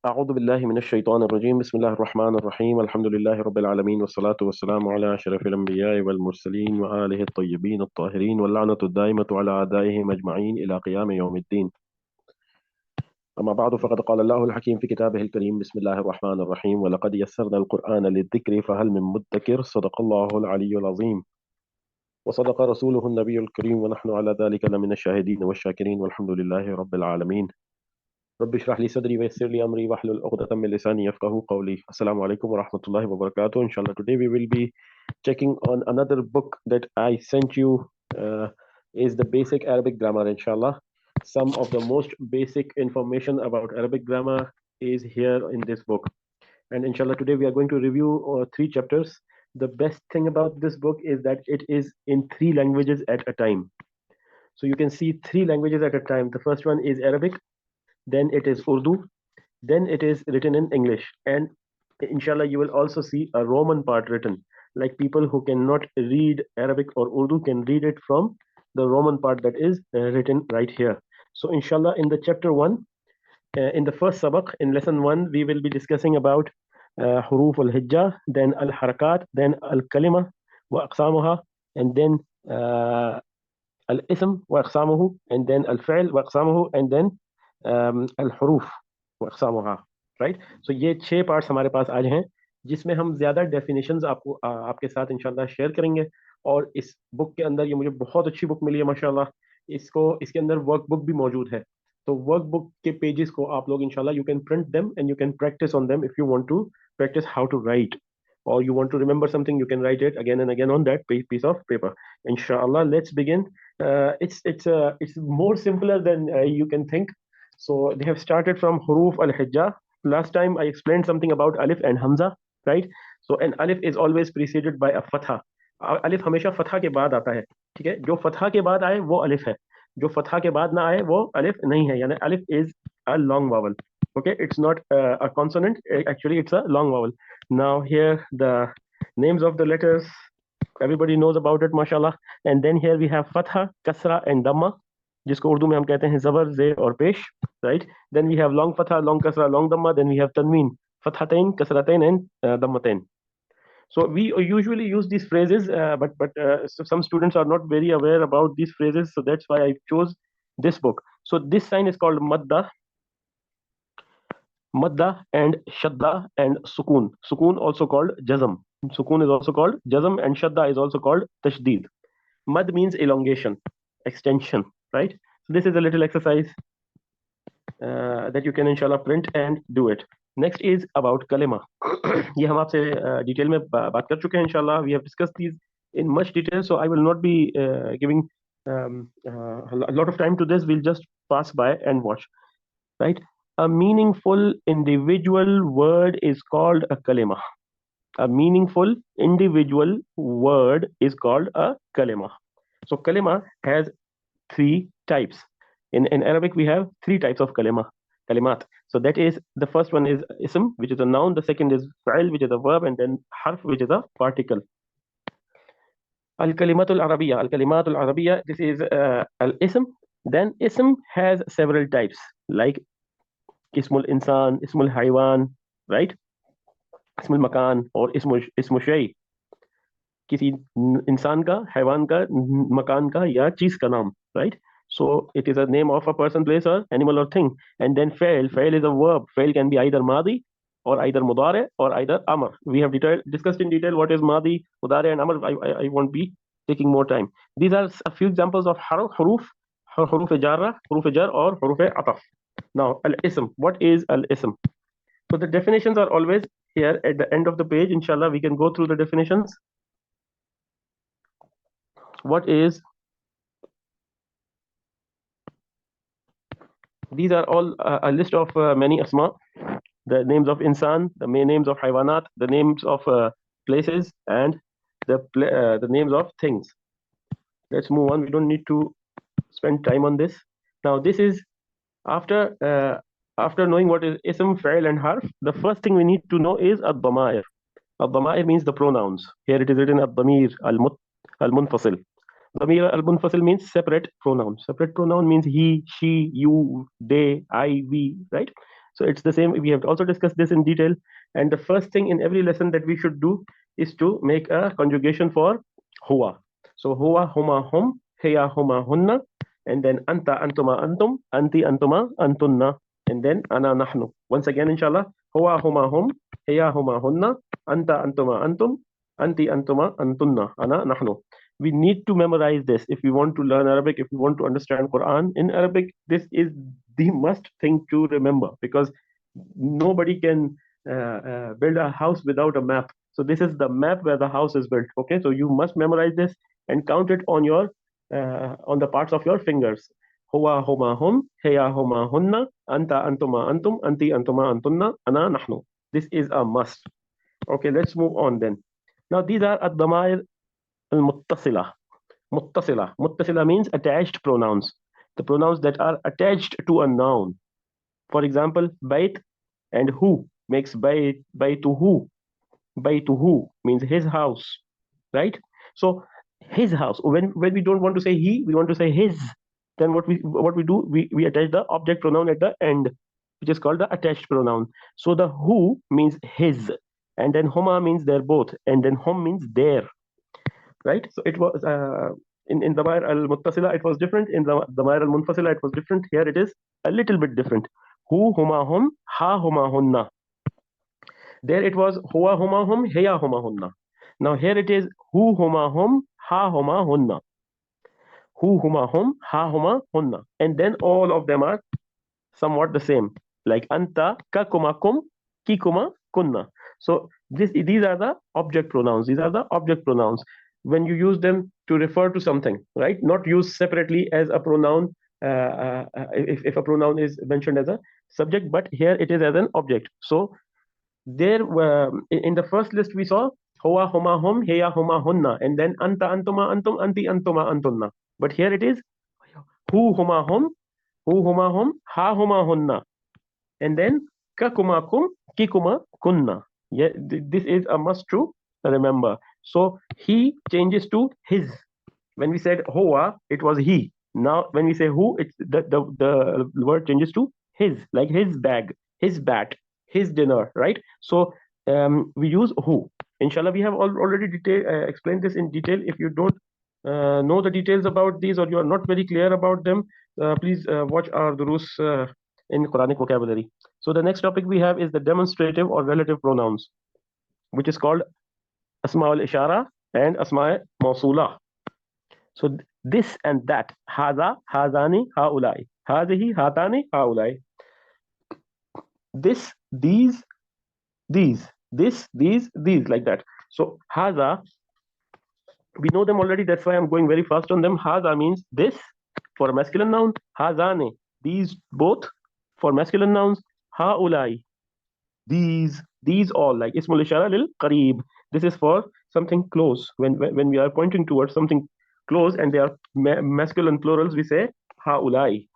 أعوذ بالله من الشيطان الرجيم بسم الله الرحمن الرحيم الحمد لله رب العالمين والصلاة والسلام على أشرف الأنبياء والمرسلين وآله الطيبين الطاهرين واللعنة الدائمة على أعدائهم أجمعين إلى قيام يوم الدين. أما بعد فقد قال الله الحكيم في كتابه الكريم بسم الله الرحمن الرحيم ولقد يسرنا القرآن للذكر فهل من مدكر صدق الله العلي العظيم وصدق رسوله النبي الكريم ونحن على ذلك لمن الشاهدين والشاكرين والحمد لله رب العالمين. رب اشرح لي صدري ويسر لي امري واحلل عقدة من لساني يفقهوا قولي. Assalamu alaikum wa rahmatullahi wa barakatuh. Inshallah, today we will be checking on another book that I sent you. Is the basic Arabic grammar. Inshallah, some of the most basic information about Arabic grammar is here in this book. And inshallah, today we are going to review three chapters. The best thing about this book is that it is in three languages at a time. So you can see three languages at a time. The first one is Arabic, then it is Urdu, then it is written in English, and inshallah you will also see a Roman part written, like people who cannot read Arabic or Urdu can read it from the Roman part that is written right here. So inshallah, in the chapter 1, in the first sabaq, in lesson 1, we will be discussing about huruf al-hijjah, then al-harakat, then al-kalima wa aqsamuha, and then al-ism wa aqsamuhu, and then al-fi'l wa aqsamuhu, and then al-huruf wa aqsamuha. Right, so ये 6 parts हमारे पास आज हैं, जिसमें हम ज्यादा definitions आपको आपके साथ इंशाल्लाह शेयर करेंगे. और इस बुक के अंदर, ये मुझे बहुत अच्छी बुक मिली है माशाल्लाह, इसके अंदर वर्कबुक भी मौजूद है. तो वर्कबुक के पेजेस को आप लोग इंशाल्लाह you can print them and you can practise on them if you want to practise how to write, or you want to remember something, you can write it again and again on that piece of paper. Inshallah, let's begin. It's more simpler than you can think. So they have started from huruf al-hijjah. Last time I explained something about alif and hamza, right? So an alif is always preceded by a fatha. alif हमेशा fatha के बाद आता है, ठीक है? जो fatha के बाद आए वो alif है, जो fatha के बाद ना आए वो alif नहीं है. यानी alif is a long vowel. Okay, it's not a consonant. Actually, it's a long vowel. Now here the names of the letters, everybody knows about it, mashallah. And then here we have fatha, kasra, and dhamma, जिसको उर्दू में हम कहते हैं जबर, जे और पेश, right? Then we have long fatha, long kasra, long dhamma. Then we have tanween, fathatain, kasratain, and dhammatain. So we usually use these phrases, but so some students are not very aware about these phrases, so that's why I chose this book. So this sign is called madda, and shadda and sukun. Sukun also called jazm. Sukun is also called jazm, and shadda is also called tashdeed. Mad means elongation, extension, right? So this is a little exercise that you can inshallah print and do it. Next is about kalima. ये हम आपसे detail में बात कर चुके हैं इंशाल्लाह. We have discussed these in much detail, so I will not be giving a lot of time to this. We'll just pass by and watch, right? A meaningful individual word is called a kalima. A meaningful individual word is called a kalima. So kalima has 3 types. In Arabic, we have 3 types of kalimat. So that is, the first one is ism, which is a noun. The second is fa'il, which is a verb, and then harf, which is a particle. Al-kalimatul Arabiya. Al-kalimatul Arabiya, this is al-ism. Then ism has several types, like ismul insan, ismul haywan, right? Ismul makan or ismu shay. किसी इंसान का, हैवान का, मकान का या चीज का नाम, right? So it is a name of a person, place, or animal or thing. And then fail is a verb. Fail can be either madi or either mudare or either amr. We have discussed in detail what is madi, mudare, and amr. I won't be taking more time. These are a few examples of huruf jarra, huruf jar, or huruf ataf. Now al-ism. What is al-ism? So the definitions are always here at the end of the page. Inshallah, we can go through the definitions. What is? These are all a list of many asma, the names of insan, the names of haywanat, the names of places, and the names of things. Let's move on. We don't need to spend time on this. Now, this is after knowing what is ism, fa'il, and harf. The first thing we need to know is ad-damair. Ad-damair means the pronouns. Here it is written ad-damir al-munfasil. Damir al-munfasil means separate pronoun. Separate pronoun means he, she, you, they, I, we, right? So it's the same. We have also discussed this in detail. And the first thing in every lesson that we should do is to make a conjugation for huwa. So huwa, huma, hum, hiya, huma, hunna, and then anta, antuma, antum, anti, antuma, antunna, and then ana, nahnu. Once again, inshallah, huwa, huma, hum, hiya, huma, hunna, anta, antuma, antum, anti, antuma, antunna, ana, nahnu. We need to memorize this if we want to learn Arabic, if we want to understand Quran in Arabic. This is the must thing to remember, because nobody can build a house without a map. So this is the map where the house is built. Okay, so you must memorize this and count it on the parts of your fingers. Huwa, huma, hum, hiya, huma, hunna, anta, antuma, antum, anti, antuma, antunna, ana, nahnu. This is a must. Okay, let's move on then. Now these are ad-damair al-muttasila. Muttasila means attached pronouns. The pronouns that are attached to a noun. For example, bait and who makes baytuhu. Baytuhu means his house, right? So his house. When we don't want to say he, we want to say his. Then what we do, we attach the object pronoun at the end, which is called the attached pronoun. So the who means his, and then huma means they're both, and then hum means their, right? So it was in Damair al-Muttasila, it was different. In the Damair al-Munfasila, it was different. Here it is a little bit different. Hu, huma, hum, ha, huma, hunna. There it was huwa, huma, hum, hiya, huma, hunna. Now here it is hu, huma, hum, ha, huma, hunna. Hu, huma, hum, ha, huma, hunna. And then all of them are somewhat the same. Like anta, ka, kuma, kum, ki, kuma, kunna. So these are the object pronouns. These are the object pronouns. When you use them to refer to something, right? Not used separately as a pronoun, if a pronoun is mentioned as a subject, but here it is as an object. So there in the first list we saw huwa, huma, hum, hiya, huma, hunna, and then anta, antuma, antum, anti, antuma, antunna. But here it is hu, huma, hum, ha, huma, hunna, and then ka, kuma, kum, ki, kuma, kunna. Yeah, this is a must to remember. So he changes to his. When we said huwa, it was he. Now when we say who, it's the word changes to his, like his bag, his bat, his dinner, right? So we use who. Inshallah, we have already explained this in detail. If you don't know the details about these, or you are not very clear about them, please watch our durus in Quranic vocabulary. So the next topic we have is the demonstrative or relative pronouns, which is called asma al-ishara and asma mawsula. So this and that, haza, hazani, haulai, hazihi, hatani, haulai. This, these, this, these, like that. So haza, we know them already. That's why I'm going very fast on them. Haza means this for a masculine noun. Hazane, these both for masculine nouns. Haulai, these all, like ismul ishara lil qareeb. This is for something close. When we are pointing towards something close and they are masculine plurals, we say haulai,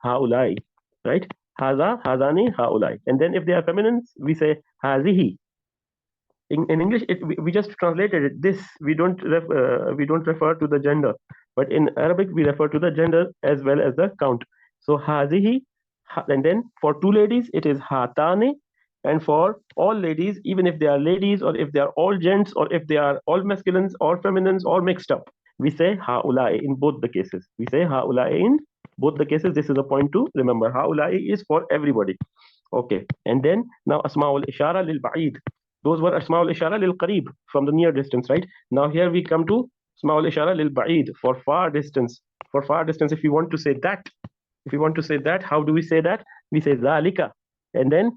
right? Haza, hazani, haulai. And then if they are feminines, we say hazihi. In English, we just translated it. This we don't refer to the gender, but in Arabic we refer to the gender as well as the count. So hazihi, and then for two ladies it is hatane, and for all ladies, even if they are ladies or if they are all gents or if they are all masculines or feminines all mixed up, we say haulai in both the cases. We say haulai in both the cases. This is a point to remember. Haulai is for everybody. Okay, and then now asma'ul ishara lil ba'id. Those were asma'ul ishara lil qareeb, from the near distance, right? Now here we come to asma'ul ishara lil ba'id, for far distance. For far distance, if you want to say that, how do we say that? We say zalika, and then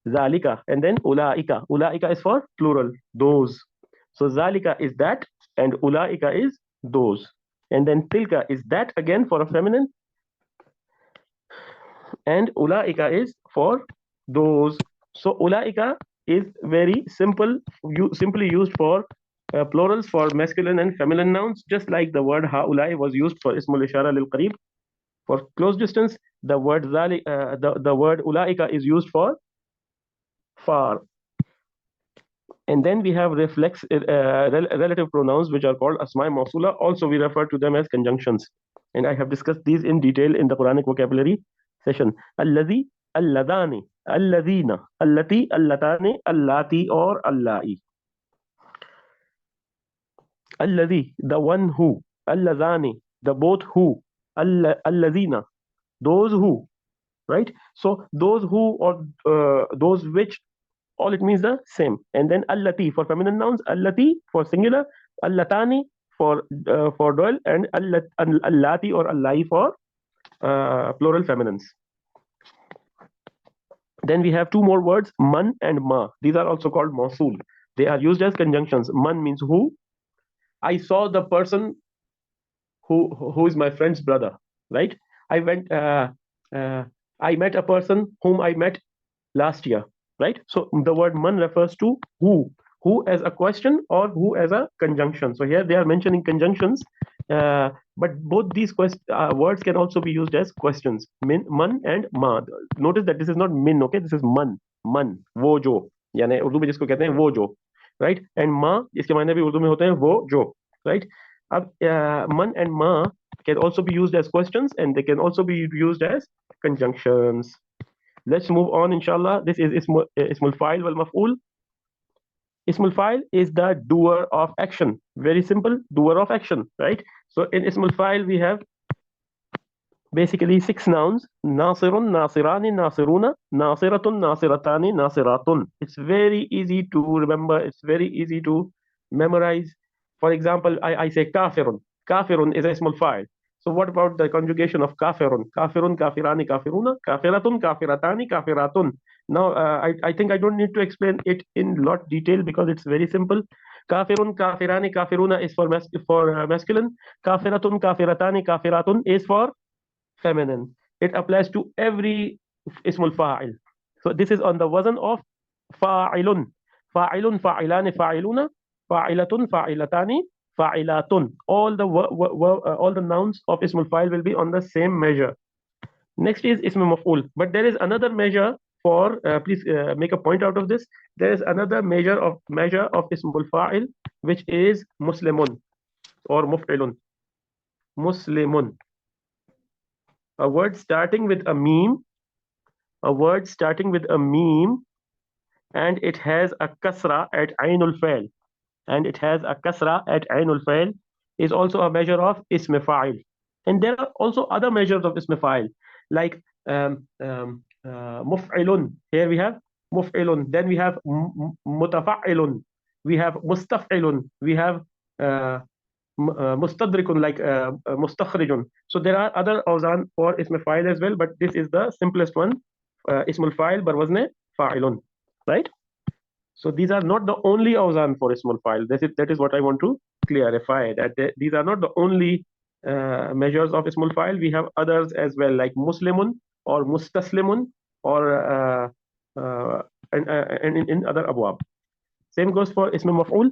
zalika, and then ulaika. Ulaika is for plural, those. So zalika is that, and ulaika is those. And then tilka is that again for a feminine, and ulaika is for those. So ulaika is very simple, simply used for plurals for masculine and feminine nouns, just like the word haulai was used for ismul ishara lil qareeb. For close distance, the word the word ulaika is used for far. And then we have relative pronouns, which are called asma mawsula. Also, we refer to them as conjunctions. And I have discussed these in detail in the Quranic vocabulary session. Alladhi, alladani. Alladhina, allati, allatani, allati, or allai. Alladhi, the one who. Alladhani, the both who. Alladhina, those who. Right? So those who or those which, all it means the same. And then allati for feminine nouns, allati for singular, allatani for dual, and allati or allai for plural feminines. Then we have two more words, man and ma. These are also called mausul. They are used as conjunctions. Man means who. I saw the person who is my friend's brother, right? I went. Uh, I met a person whom I met last year, right? So the word man refers to who as a question or who as a conjunction. So here they are mentioning conjunctions, but both these words can also be used as questions. Man and ma. Notice that this is not min, okay? This is man, वो जो, यानी उर्दू में जिसको कहते हैं वो जो, right? And ma इसके मायने भी उर्दू में होते हैं वो जो, right? अब man and ma can also be used as questions, and they can also be used as conjunctions. Let's move on, inshallah. This is ismul fa'il wal maf'ul. Ismul fa'il is the doer of action. Very simple, doer of action, right? So in ismul fa'il we have basically 6 nouns: nasirun, nasirani, nasiruna, nasiratun, nasiratani, nasiratun. It's very easy to remember. It's very easy to memorize. For example, I say kafirun. Kafirun is ismul fa'il. So what about the conjugation of kafirun? Kafirun, kafirani, kafiruna, kafiratun, kafiratani, kafiratun. Now, I think I don't need to explain it in lot detail because it's very simple. Kafirun, kafirani, kafiruna is for masculine. Kafiratun, kafiratani, kafiratun is for feminine. It applies to every ismul fa'il. So this is on the wazn of fa'ilun. Fa'ilun, fa'ilani, fa'iluna, fa'ilatun, fa'ilatani, fa'ilatun. All the nouns of ismul fa'il will be on the same measure. Next is ism maf'ul. But there is another measure for, please make a point out of this. There is another measure of ismul fa'il, which is muslimun or muf'ilun. Muslimun. A word starting with a meme, and it has a kasra at ainul fa'il, is also a measure of ism fa'il. And there are also other measures of ism fa'il, like muf'ilun. Here we have muf'ilun. Then we have mutafa'ilun. We have mustaf'ilun. We have mustadrikun, like mustakhrijun. So there are other awzan for ism fa'il as well, but this is the simplest one, ismul fa'il bar wazn fa'ilun, right? So these are not the only awzan for ismul fa'il. That is what I want to clarify, that these are not the only measures of ismul fa'il. We have others as well, like muslimun or mustaslimun, or and in other abwab. Same goes for ism maf'ul.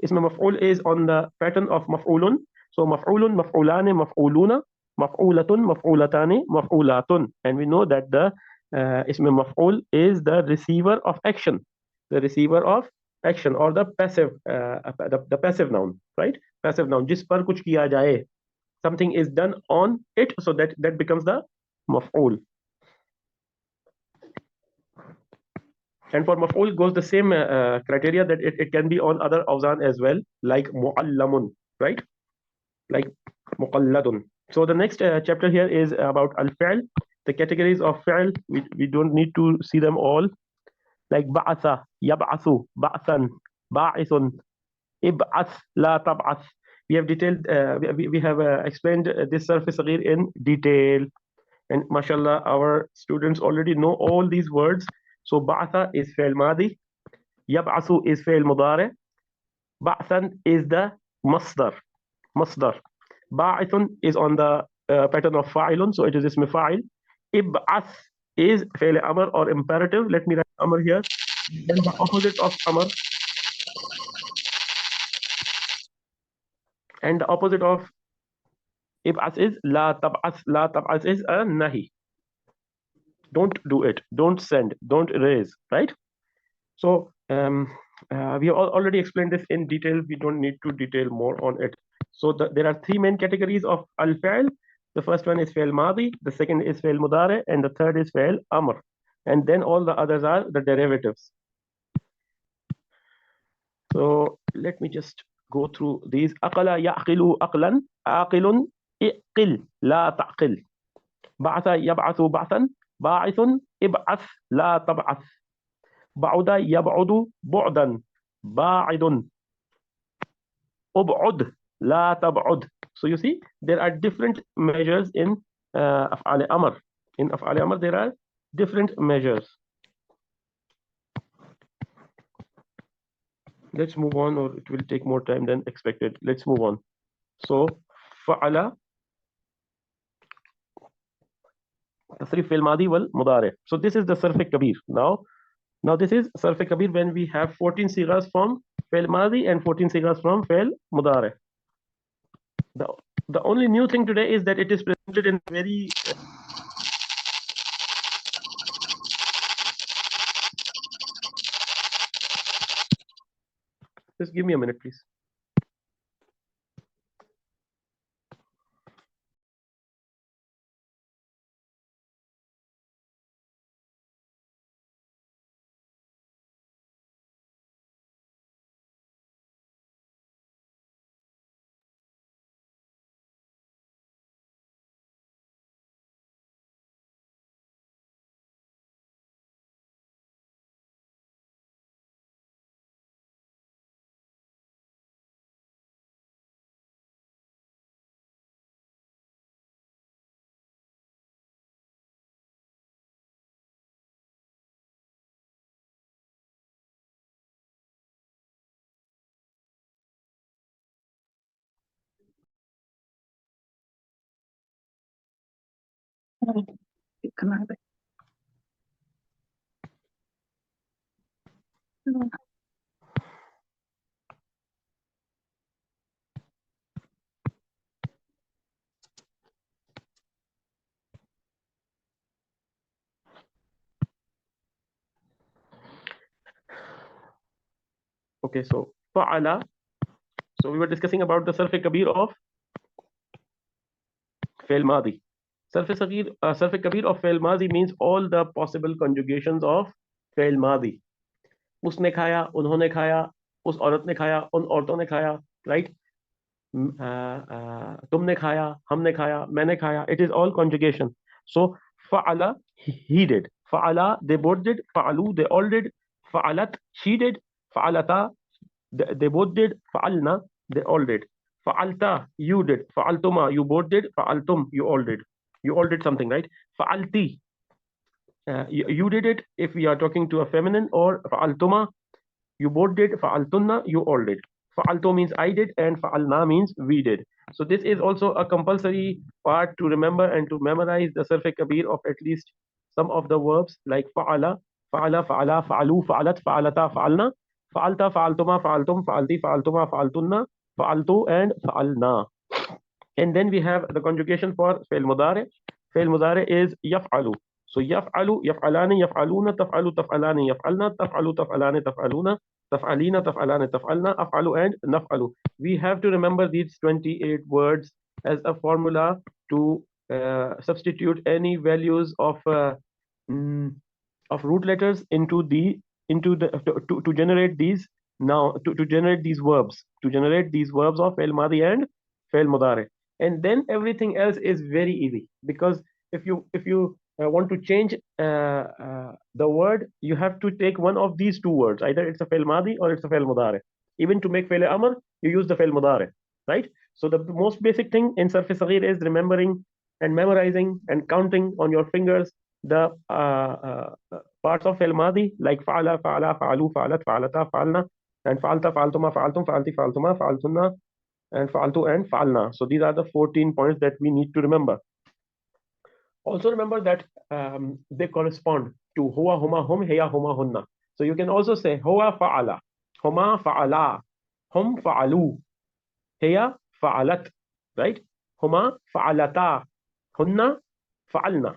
Ism maf'ul is on the pattern of maf'ulun. So maf'ulun, maf'ulani, maf'uluna, maf'ulatun, maf'ulatani, maf'ulatun. And we know that the ism maf'ul is the receiver of action. The receiver of action, or the passive, the passive noun, right? Passive noun. Jis par kuch kiya jaye. Something is done on it, so that becomes the maf'ul. And for maf'ul goes the same criteria, that it can be on other awzan as well, like mu'allamun, right? Like muqalladun. So the next chapter here is about al-fi'l, the categories of fi'l. We don't need to see them all. Like ba'atha, yab'athu, ba'than, ba'ithun, ib'ath, la tab'ath. We have detailed, we have explained this surface in detail. And mashallah, our students already know all these words. So ba'atha is fi'l madi, yab'athu is fi'l mudari, ba'than is the masdar. Ba'ithun is on the pattern of fa'ilun, so it is ism fa'il. Ib'ath is fi'l amr or imperative. Let me write amr here. Then the opposite of amr, and the opposite of ib'ath is la tab'ath. La tab'ath is a nahi. Don't do it. Don't send. Don't erase. Right? So we have already explained this in detail. We don't need to detail more on it. So there are three main categories of al-fi'l. The first one is fi'l madi, the second is fi'l mudari, and the third is fi'l amr. and then all the others are the derivatives. So let me just go through these. أقل يعقل أقلا، عاقل اقل لا تعقل. بعث يبعث بعثا، باعث ابعث لا تبعث. بعد يبعد بعدا، باعد أبعد لا تبعد. So you see there are different measures in أفعال أمر. In أفعال أمر there are different measures. Let's move on, or it will take more time than expected. Let's move on. So فعل تصريف فعل ماضي والمضارع. So this is the صرف الكبير. Now this is صرف الكبير when we have 14 sigas from فعل ماضي and 14 sigas from فعل مضارع. The only new thing today is that it is presented in very just give me a minute, please. Okay, so فعل. So we were discussing about the صرف الكبير of فعل ماضي. صرف الكبير of فعل ماضي means all the possible conjugations of فعل ماضي. उसने खाया, उन्होंने खाया, उस औरत ने खाया, उन औरतों ने खाया, right? तुमने खाया, हमने खाया, मैंने खाया. It is all conjugation. So فعل, he did. فعل, they both did. فعلوا, they all did. فعلت, she did. فعلتا, they both did. فعلنا, they all did. فعلتا, you did. فعلتما, you both did. فعلتم, you all did. You all did something, right? فعلتي, you did it if we are talking to a feminine, or فعلتما, you both did. فعلتن, you all did. فعلتو means I did, and فعلنا means we did. So this is also a compulsory part to remember and to memorize the sarf kabir of at least some of the verbs like فعل, فعل, فعلا, فعلوا, فعلت, فعلتا, فعلنا, فعلتا, فعلتما, فعلتم, فعلتي, فعلتما, فعلتن, فعلتو, and فعلنا. And then we have the conjugation for فعل مضارع. فعل مضارع is يفعل. So يفعل, يفعلان, يفعلون, تفعل, تفعلان, يفعلن, تفعل, تفعلان, تفعلون, تفعلين, تفعلان, تفعلن, أفعل, and نفعل. We have to remember these 28 words as a formula to substitute any values of root letters into the to generate these to generate these verbs of فعل ماضي and فعل مضارع. And then everything else is very easy, because if you want to change the word, you have to take one of these two words. Either it's a فعل ماضي or it's a فعل مضارع. Even to make فعل أمر, you use the فعل مضارع, right? So the most basic thing in sarf صغير is remembering and memorizing and counting on your fingers the parts of فعل ماضي like فعل, فعلا, فعلوا, فعلت, فعلتا, فعلنا, and فعلت, فعلتما, فعلتم, فعلتي, فعلتما, فعلتن, and فعلتو, and فعلنا. So these are the 14 points that we need to remember. Also remember that they correspond to huwa, huma, hum, heya, huma, hunna. So you can also say huwa fa'ala, huma fa'ala, hum fa'alu, heya fa'alat, right? Huma fa'alata, hunna fa'alna,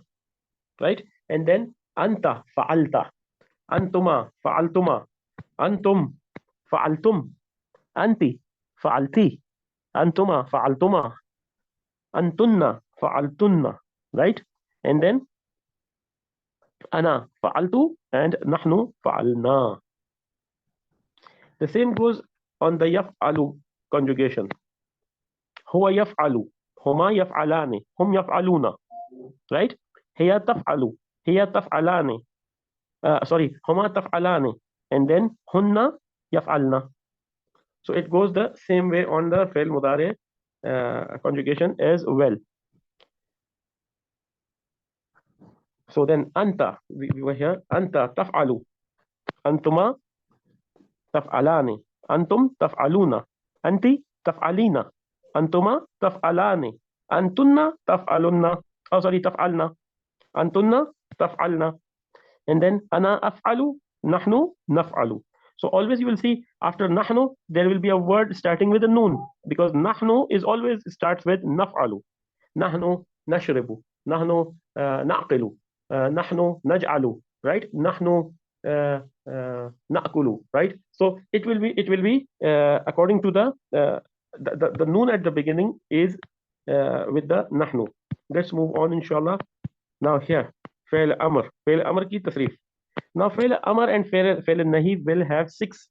right? And then anta fa'alta, antuma fa'altuma, antum fa'altum, anti fa'alti, antuma fa'altuma, antunna fa'altunna, right? And then أنا فعلت and نحن فعلنا. The same goes on the يفعل conjugation. هو يفعل، هما يفعلان، هم يفعلون. Right? هي تفعل، هي تفعلان. Sorry, هما تفعلان. And then هن يفعلن. So it goes the same way on the فعل مضارع conjugation as well. So then أنت, we were here, أنت تفعل، أنتما تفعلان، أنتم تفعلون، أنت تفعلين، أنتما تفعلان، أنتن تفعلن. Oh, sorry, تفعلن، أنتن تفعلن. And then أنا أفعل، نحن نفعل. So always you will see after نحن there will be a word starting with a noon, because نحن is always starts with نفعل. نحن نشرب، نحن نعقل، نحن نجعل, right? نحن نأكل, right? So it will be according to the noon at the beginning is with the نحن. Let's move on inshallah. Now here فعل أمر، فعل أمر की तसरीफ. Now فعل أمر and فعل النهي will have 6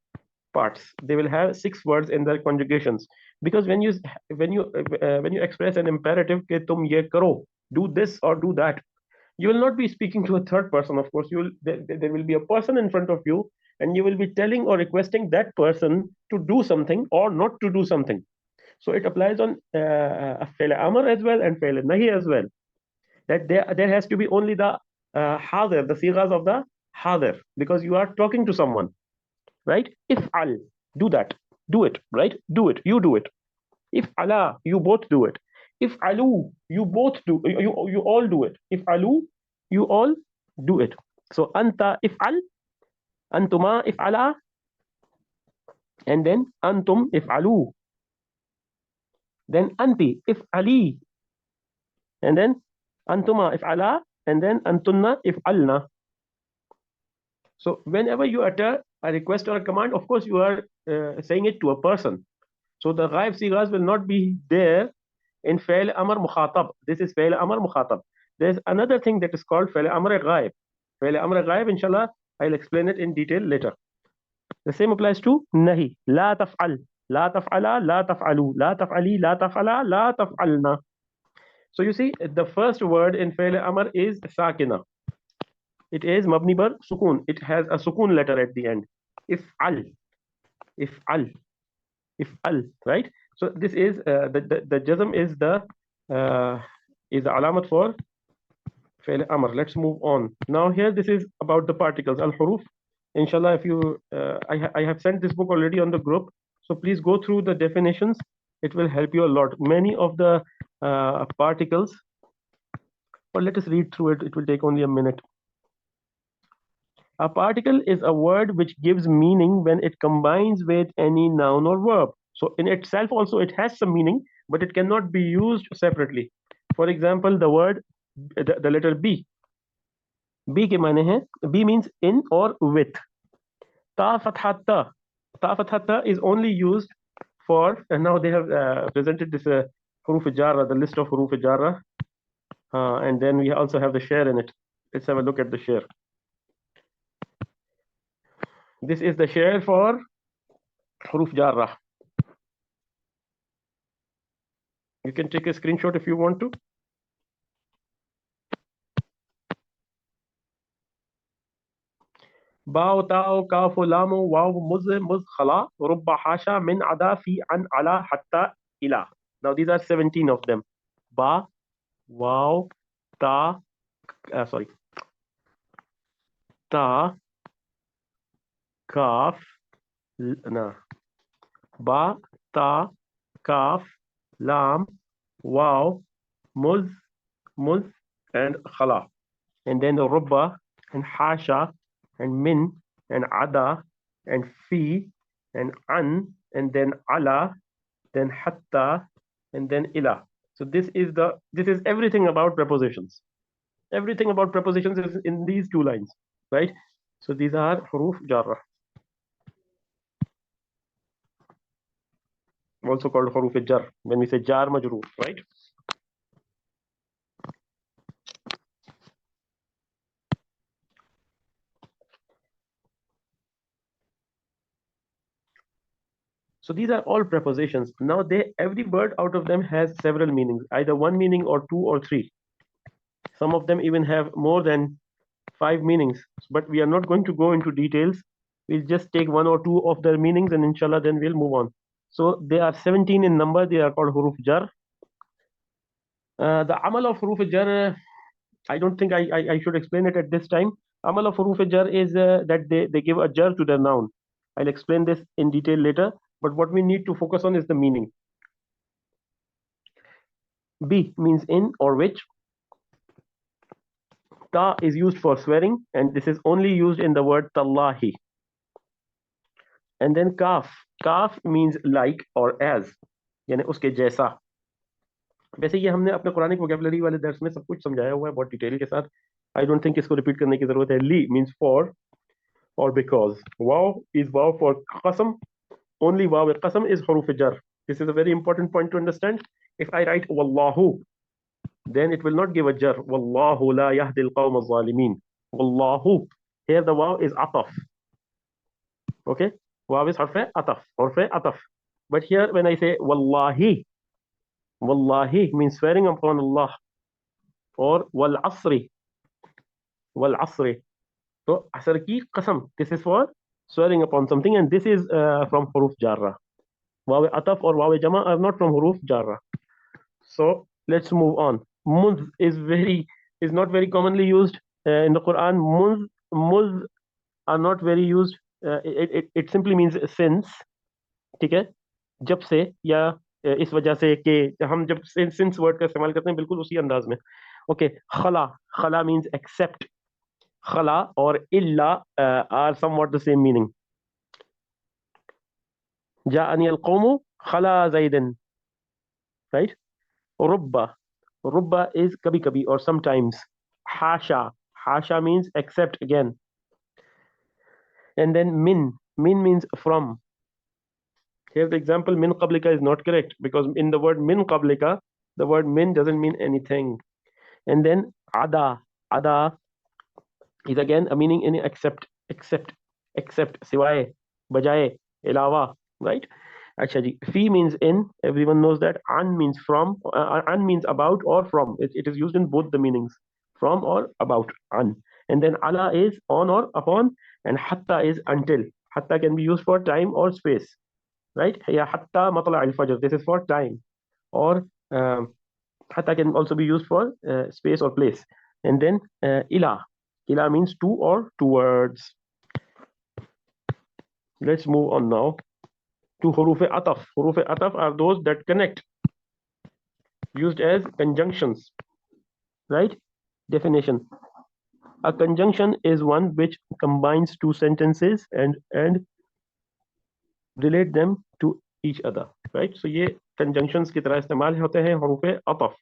parts. They will have 6 words in their conjugations, because when you express an imperative कि तुम ये करो, do this or do that, you will not be speaking to a third person. Of course, there will be a person in front of you, and you will be telling or requesting that person to do something or not to do something. So it applies on فعل أمر as well and فعل النهي as well. That there has to be only the حاضر, the sigas of the حاضر, because you are talking to someone, right? If'al, do that, do it, right? Do it, you do it. If'ala, you both do it. If'alu, you both do, you all do it. If'alu, you all do it. So anta if'al, antuma if'ala, and then antum if'alu. Then anti if'ali, and then antuma if'ala, and then antunna if'alna. So whenever you utter a request or a command, of course you are saying it to a person. So the ghaib sigas will not be there in فعل أمر مخاطب. This is فعل أمر مخاطب. There's another thing that is called فعل أمر غائب. فعل أمر غائب, inshallah, I'll explain it in detail later. The same applies to nahi. لا تفعل, لا تفعل, لا تفعلوا, لا تفعلي, لا تفعل, لا تفعلنا. So you see, the first word in فعل أمر is sakina. It is mabni bar sukun. It has a sukun letter at the end. If'al, if'al, if'al, right? So this is the jazm is the alamat for فعل amr. Let's move on. Now here this is about the particles, al-huruf. Inshallah, if you I have sent this book already on the group, so please go through the definitions. It will help you a lot. Many of the particles, or let us read through it. It will take only a minute. A particle is a word which gives meaning when it combines with any noun or verb. So in itself also it has some meaning, but it cannot be used separately. For example, the word, the letter B. B के माने हैं, B means in or with. Ta fatha ta. Ta fatha ta is only used for, and now they have presented this huruf jarra, the list of huruf jarra. And then we also have the share in it. Let's have a look at the share. This is the share for huruf jarra. You can take a screenshot if you want to. باو تاو كاف لام واو مز خلا رب حاشا من عدا في عن على حتى إلى. Now these are 17 of them. Ba, wow, ta, sorry, ta, kaf, na, ba, ta, kaf, lam, wow, muz, and khala. And then the rubba, and hasha, and min, and ada, and fi, and an, and then ala, then hatta, and then ila. So this is everything about prepositions. Everything about prepositions is in these 2 lines, right? So these are huruf jarra, also called huruf jar. When we say jar majroor, right? So these are all prepositions. Now every word out of them has several meanings, either one meaning or two or three. Some of them even have more than 5 meanings, but we are not going to go into details. We'll just take one or two of their meanings and inshallah then we'll move on. So they are 17 in number. They are called huruf jar. The amal of huruf jar, I don't think I should explain it at this time. Amal of huruf jar is that they give a jar to their noun. I'll explain this in detail later, but what we need to focus on is the meaning. B means in or which. Ta is used for swearing, and this is only used in the word tallahi. And then kaf. Kaf means like or as, यानी उसके जैसा. वैसे ये हमने अपने Quranic vocabulary वाले दर्स में सब कुछ समझाया हुआ है बहुत डिटेल के साथ. आई डोंट थिंक इसको रिपीट करने की जरूरत है. ली means for or because. Wow is wow for qasam. Only wow with qasam is huruf jar. This is a very important point to understand. If I write wallahu, then it will not give a jar. Wallahu la yahdi al-qawm al-zalimin. Wallahu. Here the wow is ataf. Okay? Wow is harf ataf. Harf ataf. But here when I say wallahi, wallahi means swearing upon Allah. Or wal asri. Wal asri. So asr ki qasam. This is for swearing upon something, and this is from huruf jarra. Waw ataf or waw jama are not from huruf jarra. So let's move on. Munz is not very commonly used in the Quran. Muz are not very used. It simply means since. ठीक है, जब से या इस वजह से कि हम जब since word का इस्तेमाल करते हैं बिल्कुल उसी अंदाज में. Okay, khala means accept. Khala or illa are somewhat the same meaning. Ja'ani al-qawmu khala zaidan. Right? Rubba is kabhi kabhi or sometimes. Hasha means except again. And then min means from. Here the example min qablika is not correct because in the word min qablika, the word min doesn't mean anything. And then ada is again a meaning in except, siwaye, bajaye, ilawa, right? Acha ji. Fi means in, everyone knows that. An means from, an means about or from. It is used in both the meanings, from or about, an. And then ala is on or upon, and hatta is until. Hatta can be used for time or space, right? Yeah, hatta matla al-fajr, this is for time. Or hatta can also be used for space or place. And then ila means to or towards. Let's move on now to huruf ataf. Huruf ataf are those that connect, used as conjunctions, right? Definition: a conjunction is one which combines two sentences and relate them to each other, right? So ये conjunctions की तरह इस्तेमाल होते हैं huruf ataf.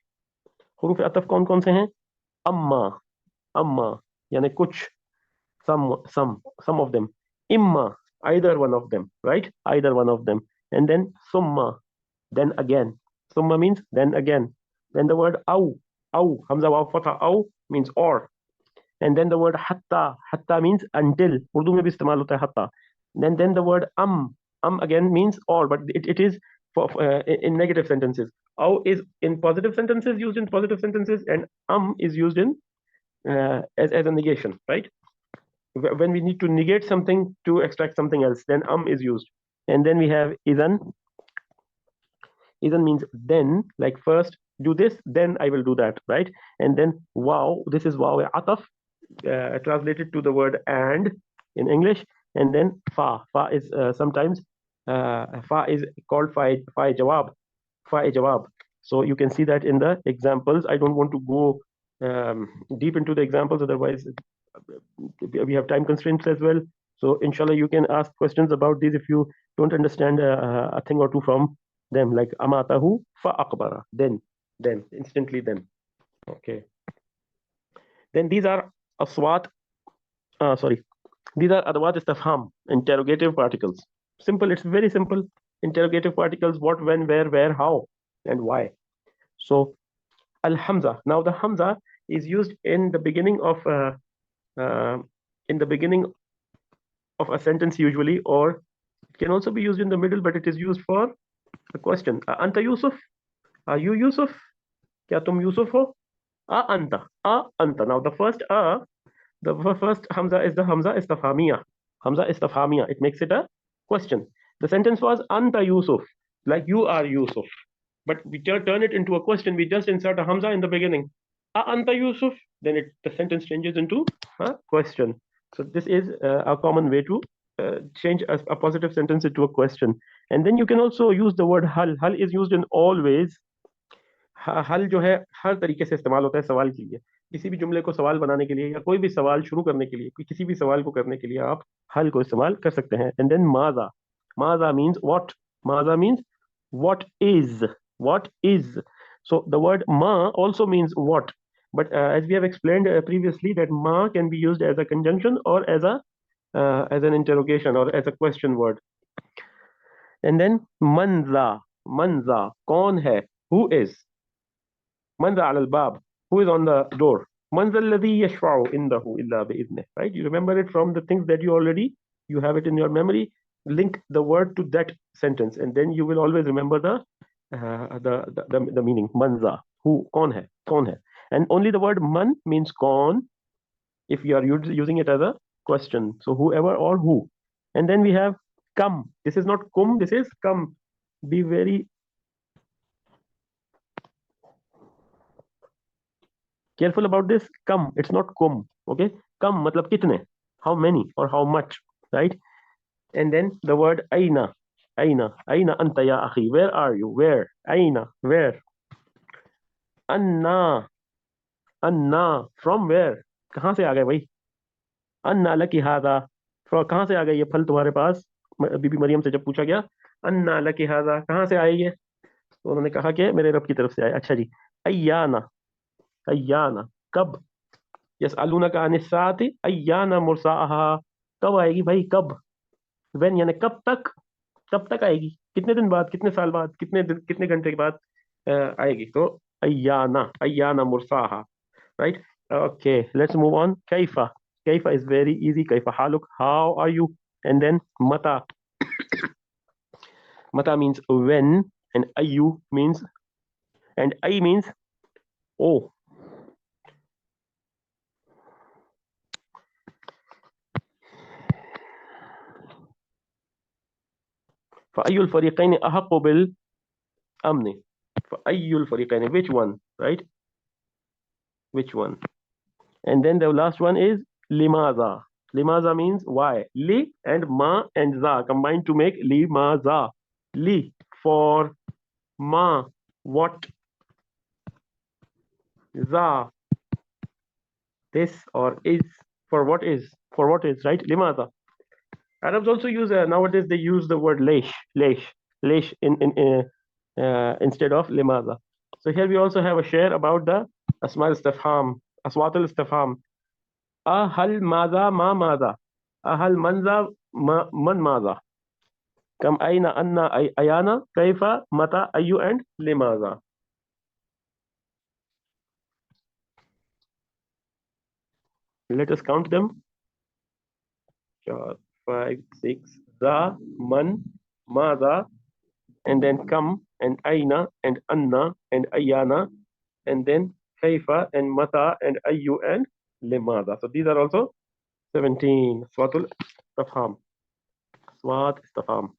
Huruf ataf कौन कौन से हैं? amma यानी कुछ, some of them. Imma, either one of them, right? Either one of them. And then summa, then again. Summa means then again. Then the word aw, hamza waw fatha, aw means or. And then the word hatta means until. Urdu mein bhi istemal hota hai hatta. Then the word again means or, but it is for, in negative sentences. Aw is in positive sentences, used in positive sentences, and is used in as a negation, right? When we need to negate something to extract something else, then is used. And then we have idan. Idan means then, like first do this, then I will do that, right? And then wow, this is wow ataf, translated to the word and in English. And then fa is sometimes fa is called fa jawab. So you can see that in the examples. I don't want to go deep into the examples, otherwise we have time constraints as well. So inshallah you can ask questions about these if you don't understand a thing or two from them, like amatahu fa akbara, then instantly then. Okay, then these are aswat, these are adawat istifham, interrogative particles. Simple, it's very simple. Interrogative particles: what, when, where, how, and why. So al-hamza, now the hamza is used in the beginning of a sentence usually, or It can also be used in the middle, but it is used for a question. Anta Yusuf? Are you Yusuf? Kya tum Yusuf ho? Anta. Anta. Now the first Hamza is the Hamza Istifhamiya. Hamza Istifhamiya. It makes it a question. The sentence was Anta Yusuf, like you are Yusuf. But we turn it into a question. We just insert a Hamza in the beginning. Anta Yusuf. Then the sentence changes into a question. So this is a common way to change a positive sentence into a question. And then you can also use the word hal. Hal is used in all ways. हल जो है हर तरीके से इस्तेमाल होता है सवाल के लिए। किसी भी जुमले को सवाल बनाने के लिए या कोई भी सवाल शुरू करने के लिए किसी भी सवाल को करने के लिए आप हल को इस्तेमाल कर सकते हैं। एंड देन माजा। माजा मीन्स व्हाट। माजा means what is. What is. So the word ma also means what, but as we have explained previously, that ma can be used as a conjunction or as an interrogation or as a question word. And then manza। manza कौन है, who is। من ذا على الباب, who is on the door. من ذا الذي يشفع عنده إلا بإذنه. Right? You remember it from the things that you have it in your memory. Link the word to that sentence, and then you will always remember the meaning. Man ذا, who, कौन है, कौन है. And only the word man means कौन if you are using it as a question. So whoever or who. And then we have come. This is not kum, this is come. Be very careful about this. Come, it's not kum. Okay, come matlab kitne, how many or how much, right? And then the word aina. Aina anta ya akhi, where are you, where. Aina, where. Anna, anna, from where, कहाँ से आ गए भाई. अन्ना lucky हादा, कहाँ से आ गए ये फल तुम्हारे पास. बीबी मरियम से जब पूछा गया अन्ना लकी हादा, कहाँ से आए ये, तो उन्होंने कहा कि मेरे रब की तरफ से आए. अच्छा जी. अय्याना, अय्याना कब. यसअलूनका अनिस्साअति अय्याना मुरसाहा, कब आएगी भाई, कब. व्हेन यानी कब तक आएगी, कितने दिन बाद, कितने साल बाद, कितने घंटे के बाद आएगी. तो अय्याना, अय्याना मुरसाहा. Right. Okay, let's move on. कैफा. कैफा इज वेरी इजी. कैफा हालुक, how are you. And then मता. मता means when, and ayu means, and I means oh. فأي الفريقين أحق بالأمن. فأي الفريقين, which one, right? Which one? And then the last one is limaza. Limaza means why. Li and ma and za combined to make limaza. Li for ma, what. Za, this or is, for what is, right? Limaza. Arabs also use nowadays they use the word leish, leish in instead of limaza. So here we also have a share about the asma al-istifham, aswat al-istifham. Ahal maza ma maza, ahal manza man maza, kam aina anna ayana kaifa mata ayu and limaza. Let us count them. 4, 5, 6. Za, man, maza, and then kam, and aina, and anna, and ayana, and then kaifa, and mata, and ayu, and limaza. So these are also 17. Swatul istifham. Swat istifham.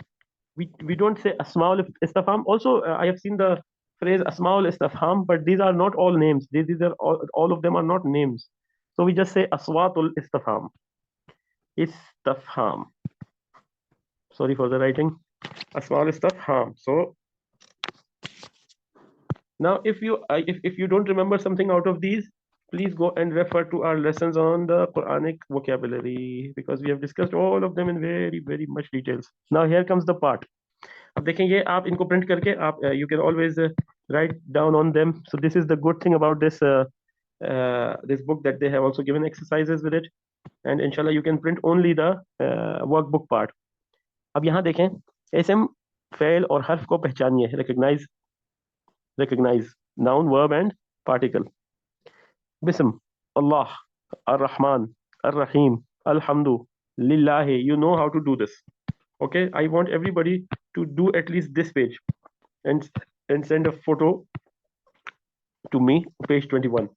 We don't say asmaul istifham. Also, I have seen the phrase asmaul istifham, but these are not all names. These are all of them are not names. So we just say aswatul istifham. Istifham. Sorry for the writing. Asmaul istifham. So now if you don't remember something out of these, please go and refer to our lessons on the Quranic vocabulary, because we have discussed all of them in very very much details. Now here comes the part. अब देखेंगे आप इनको print करके आप you can always write down on them. So this is the good thing about this this book, that they have also given exercises with it, and inshallah you can print only the workbook part. अब यहाँ देखें, इसम, fail और हर्फ को पहचानिए. recognize noun, verb and particle. Bism, Allah, Ar-Rahman, Ar-Rahim, Alhamdu, Lillahi. You know how to do this. Okay, I want everybody to do at least this page and send a photo to me, page 21.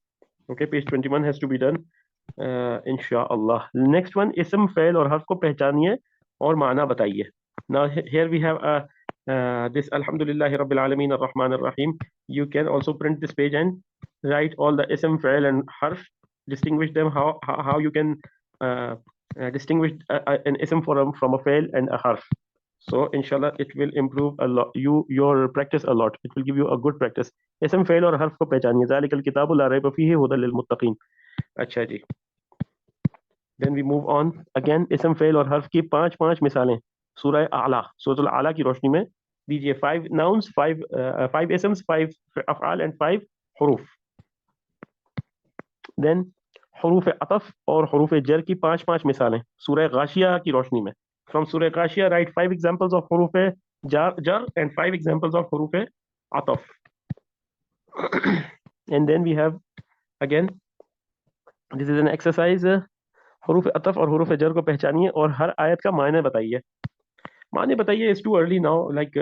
Okay, page 21 has to be done, inshallah. Next one, ism fail और हर्फ को पहचानिए और माना बताइए. Now here we have this alhamdulillahi rabbil alamin ar-rahman ar-rahim. You can also print this page and write all the ism fail and harf, distinguish them, how you can distinguish an ism from a fail and a harf. So inshallah it will improve a lot your practice a lot. It will give you a good practice. इसम fail और हर्फ को पहचानिए. ज़ालिकल किताबु ला रैब फीहि हुदल लिल मुत्तकीन. अच्छा जी. Then we move on. Again इसम fail और हर्फ की पांच पांच मिसालें सूरह आला, सूरह आला की रोशनी में दीजिए. 5 nouns, 5 isms, 5 अफ़आल and 5 हुरूफ. Then हुरूफ अतफ और हुरूफ जर की पांच पांच मिसालें सूरह गाशिया की रोशनी में. From Surah Ghashiyah, write 5 examples of huruf jar and 5 examples of huruf ataf. And then we have again, this is an exercise. huruf ataf और huruf jar को पहचानिए और हर आयत का मायने बताइए. मायने बताइए is too early now. Like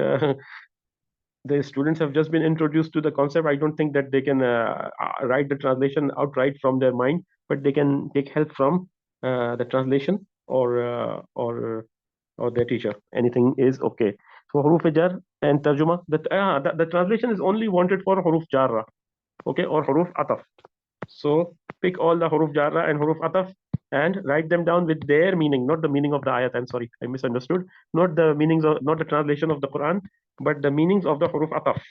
the students have just been introduced to the concept. I don't think that they can write the translation outright from their mind, but they can take help from the translation or their teacher. Anything is okay. So huruf jar and tarjuma. The translation is only wanted for huruf jarra, okay, or huruf ataf. So pick all the huruf jarra and huruf ataf and write them down with their meaning, not the meaning of the ayat. I'm sorry, I misunderstood. Not the meanings of, not the translation of the Quran, but the meanings of the huruf ataf.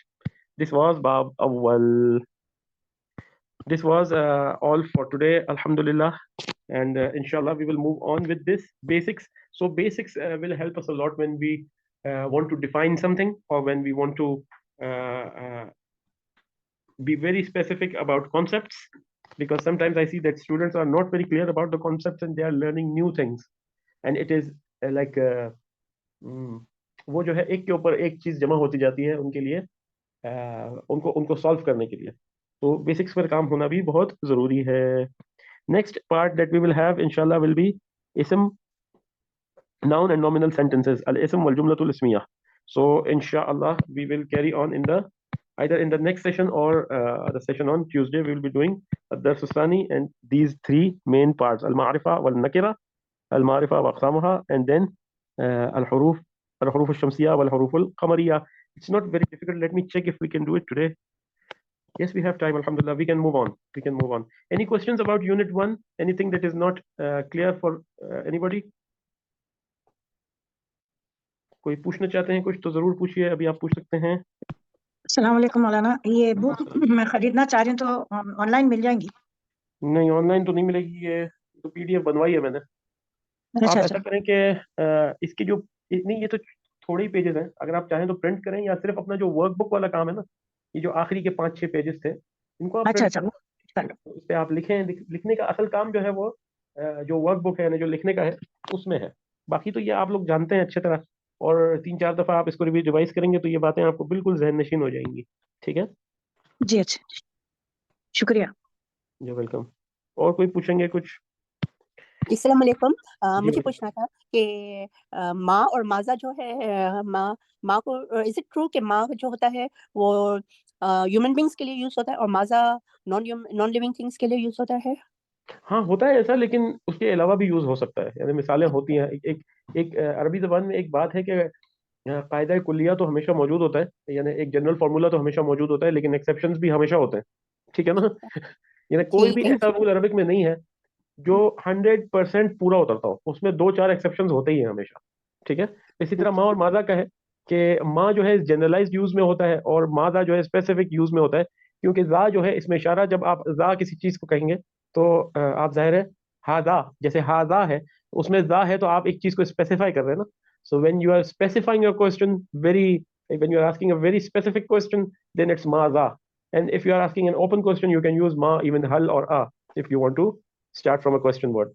This was Bab Awwal. This was all for today, alhamdulillah, and inshallah we will move on with this basics. So basics will help us a lot when we want to define something or when we want to be very specific about concepts, because sometimes I see that students are not very clear about the concepts and they are learning new things, and it is like वो जो है एक के ऊपर एक चीज जमा होती जाती है उनके लिए, उनको उनको सॉल्व करने के लिए. तो बेसिक्स पर काम होना भी बहुत जरूरी है. Next part that we will have इंशाल्लाह will be ism, noun and nominal sentences, al ism wal jumlatul ismiyah. So inshallah we will carry on in the either in the next session or the session on Tuesday. We will be doing ad-dars thani and these three main parts: al ma'rifa wal nakira, al ma'rifa wa aqsamuha, and then al huruf al-shamsiyya wal huruf al-qamariyya. It's not very difficult. Let me check if we can do it today. Yes, we have time, alhamdulillah. We can move on. We can move on. Any questions about unit 1? Anything that is not clear for anybody? कोई पूछना चाहते हैं कुछ तो जरूर पूछिए. अभी आप पूछ सकते हैं. अस्सलाम वालेकुम मौलाना, ये बुक मैं खरीदना चाह रही हूँ तो ऑनलाइन मिल जाएंगी? नहीं, ऑनलाइन तो नहीं मिलेगी. ये तो पीडीएफ बनवाई है मैंने. अच्छा, आप ऐसा करें कि इसकी जो नहीं, ये तो थोड़े ही पेजेस हैं. अगर आप चाहें तो प्रिंट करें, या सिर्फ अपना जो वर्कबुक वाला काम है ना, ये जो आखिरी के 5-6 पेजेस थे, इनको आप अच्छा प्रिंट अच्छा करें. उस पे आप लिखें. लिखने का असल काम जो है वो जो वर्कबुक है यानी जो लिखने का है उसमें है. बाकी तो ये आप लोग जानते हैं अच्छी तरह, और 3-4 दफा आप इसको रिवाइज करेंगे तो ये बातें आपको बिल्कुल जहन नशीन हो जाएंगी. ठीक है जी. अच्छा, शुक्रिया. जी, वेलकम. और कोई पूछेंगे कुछ? अस्सलाम वालेकुम. जी मुझे बेटा. पूछना था कि माँ और माजा जो है, माँ को इज इट ट्रू कि माँ जो होता है वो ह्यूमन बींग्स के लिए यूज होता है और माजा नॉन लिविंग थिंग्स के लिए यूज होता है? हाँ, होता है ऐसा, लेकिन उसके अलावा भी यूज हो सकता है. यानी मिसालें होती हैं. एक अरबी जबान में एक बात है कि कायदा कुलिया तो हमेशा मौजूद होता है, यानी एक जनरल फार्मूला तो हमेशा मौजूद होता है, लेकिन एक्सेप्शंस भी हमेशा होते हैं. ठीक है ना? यानी कोई भी ठीक है. ऐसा रूल अरबिक में नहीं है जो 100% पूरा उतरता हो. उसमें 2-4 एक्सेप्शंस होते ही हैं हमेशा. ठीक है. इसी तरह माँ और मादा का है कि माँ जो है जनरलाइज्ड यूज में होता है और मादा जो है स्पेसिफिक यूज में होता है, क्योंकि जा जो है इसमें इशारा, जब आप जा किसी चीज को कहेंगे तो आप जाहिर है हाजा, जैसे हाजा है उसमें जा है तो आप एक चीज को स्पेसिफाई कर रहे हैं ना. So when you are specifying your question very, when you are asking a very specific question, then it's माजा. And if you are asking an open question you can use मा, इवन हल or आ, if you want to start from a question word.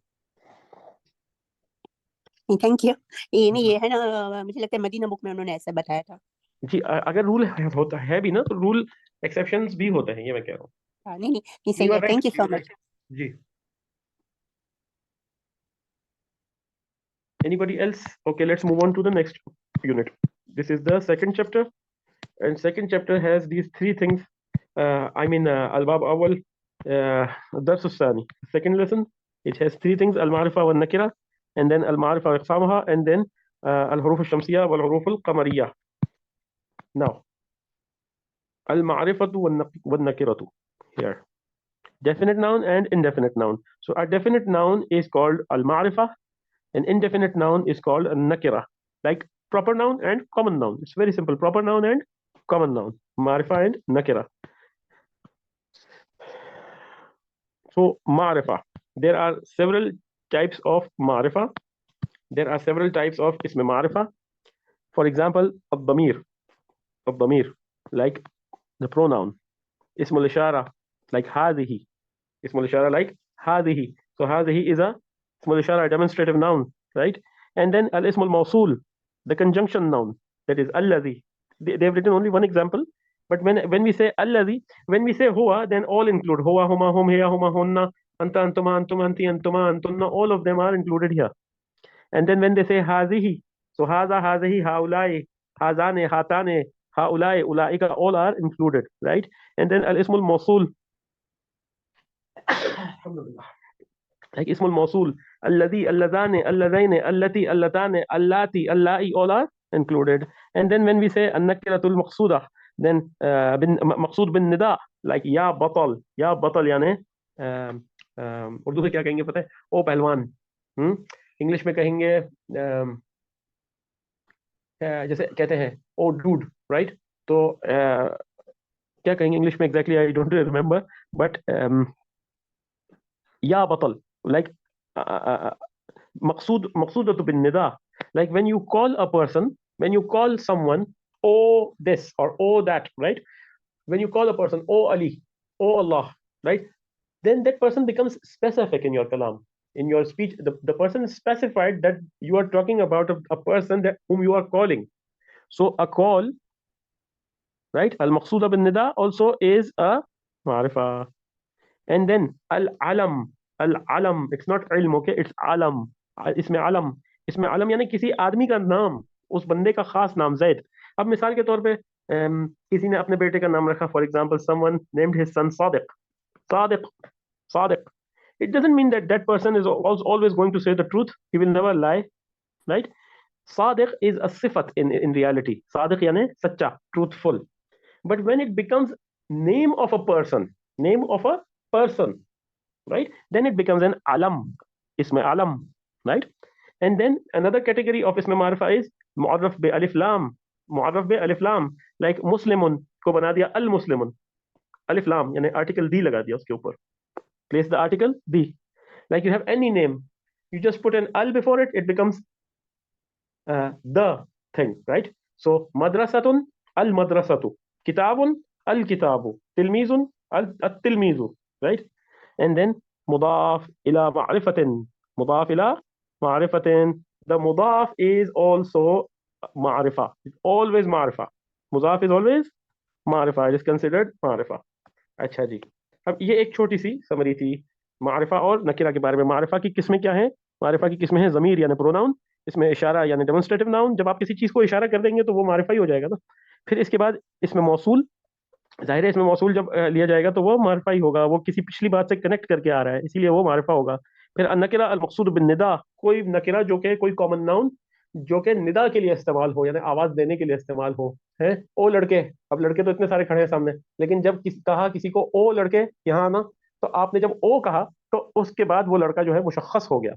Thank you. ये है ना, मुझे लगता है मदीना बुक में उन्होंने ऐसा बताया था. जी, अगर रूल होता है भी ना तो रूल एक्सेप्शंस भी होते हैं, ये मैं कह रहा हूँ. नहीं सही है. Thank you so much. जी. Anybody else? Okay, let's move on to the next unit. This is the second chapter, and second chapter has these three things. Al-Bab Awal, Dars Thani, second lesson. It has three things: Al-Ma'rifa wa Nakira, and then Al-Ma'rifa wa Iqsamaha, and then Al-Huruf al-Shamsiyya wal Huruf al-Qamariyya. Now, Al-Ma'rifatu wa Nakiratu here. Definite noun and indefinite noun. So a definite noun is called Al-Ma'rifa, an indefinite noun is called Nakira, like proper noun and common noun. It's very simple. Proper noun and common noun. Ma'rifa and Nakira. So Ma'rifa. There are several types of Ma'rifa. There are several types of Ism Ma'rifa. For example, Ad-Damir, like the pronoun. Ismul Ishara, like Hadihi. Ismul Ishara, like Hadihi. So Hadihi is a Ismul Ishara, a demonstrative noun, right? And then Al-Ismul Mawsul, the conjunction noun, that is Alladhi. They've written only one example, but when we say Alladhi, when we say Huwa, then all include Huwa, Huma, Hum, Hiya, Huma, Hunna, Anta, Antuma, Antum, Anti, Antuma, Antunna, all of them are included here. And then when they say Hazihi, so Haza, Hazihi, Haulai, Hazane, Hatane, Haulai, Ulaika, all are included, right? And then Al-Ismul Mawsul, like Ismul Mawsul, Alladhi, Alladhane, Alladaine, Allati, Allatane, Allati, Allai, all are included. And then when we say An-Nakiratul Maqsudah, then Maqsood bin Nida, like Ya Batal, यानी उर्दू में क्या कहेंगे पता है? ओ पहलवान. English में कहेंगे जैसे कहते हैं ओ डूड, राइट? तो क्या कहेंगे इंग्लिश में exactly? I don't remember, but या बतल, like maqsoodatu bin nida, like when you call a person, when you call someone, oh this or oh that, right? When you call a person, oh Ali, oh Allah, right? Then that person becomes specific in your kalam, in your speech. The person is specified that you are talking about a person that whom you are calling. So a call, right? Al-maqsooda bin nida also is a ma'rifa. And then al-alam, it's not ilm, okay? It's alam. इसमें alam यानी किसी आदमी का नाम, उस बंदे का खास नाम. जैद. अब मिसाल के तौर पे किसी ने अपने बेटे का नाम रखा, for example, someone named his son Sadiq. It doesn't mean that that person is always going to say the truth. He will never lie, right? Sadiq is a sifat in reality. Sadiq यानी सच्चा, truthful. But when it becomes name of a person, right? Then it becomes an alam, isme alam, right? And then another category of isme ma'rifa is mu'arraf bi alif lam. Like muslimun को बना दिया al muslimun, alif lam यानी article दी लगा दिया उसके ऊपर. Place the article the. Like you have any name, you just put an al before it, it becomes the thing, right? So madrasatun al madrasatu, kitabun al kitabu, tilmizun al tilmizu, right? And then mudaf ila ma'rifatin, the mudaf is also ma'rifa. It's always ma'rifa. Mudaf is always ma'rifa. It is considered ma'rifa. अच्छा जी, अब ये एक छोटी सी summary थी मारिफा और नकीरा के बारे में. मारिफा की किस्में क्या हैं? मारिफा की किस्में हैं ज़मीर यानी प्रोनाउन, इसमें इशारा यानी डेमोन्स्ट्रेटिव नाउन. जब आप किसी चीज़ को इशारा कर देंगे तो वो मारिफा ही हो जाएगा ना. फिर इसके बाद इसमें मौसूल, जाहिर है इसमें मौसूल जब लिया जाएगा तो वो मारिफा ही होगा, वो किसी पिछली बात से कनेक्ट करके आ रहा है, इसीलिए वो मारिफा होगा. फिर नकीरा अल मक़सूद बिन निदा, कोई नकीरा जो कि कोई कॉमन नाउन जो कि निदा के लिए इस्तेमाल हो, यानी आवाज देने के लिए इस्तेमाल हो, है. ओ लड़के, अब लड़के तो इतने सारे खड़े हैं सामने, लेकिन जब कहा किसी को ओ लड़के यहाँ आना, तो आपने जब ओ कहा तो उसके बाद वो लड़का जो है मुशख्खस हो गया.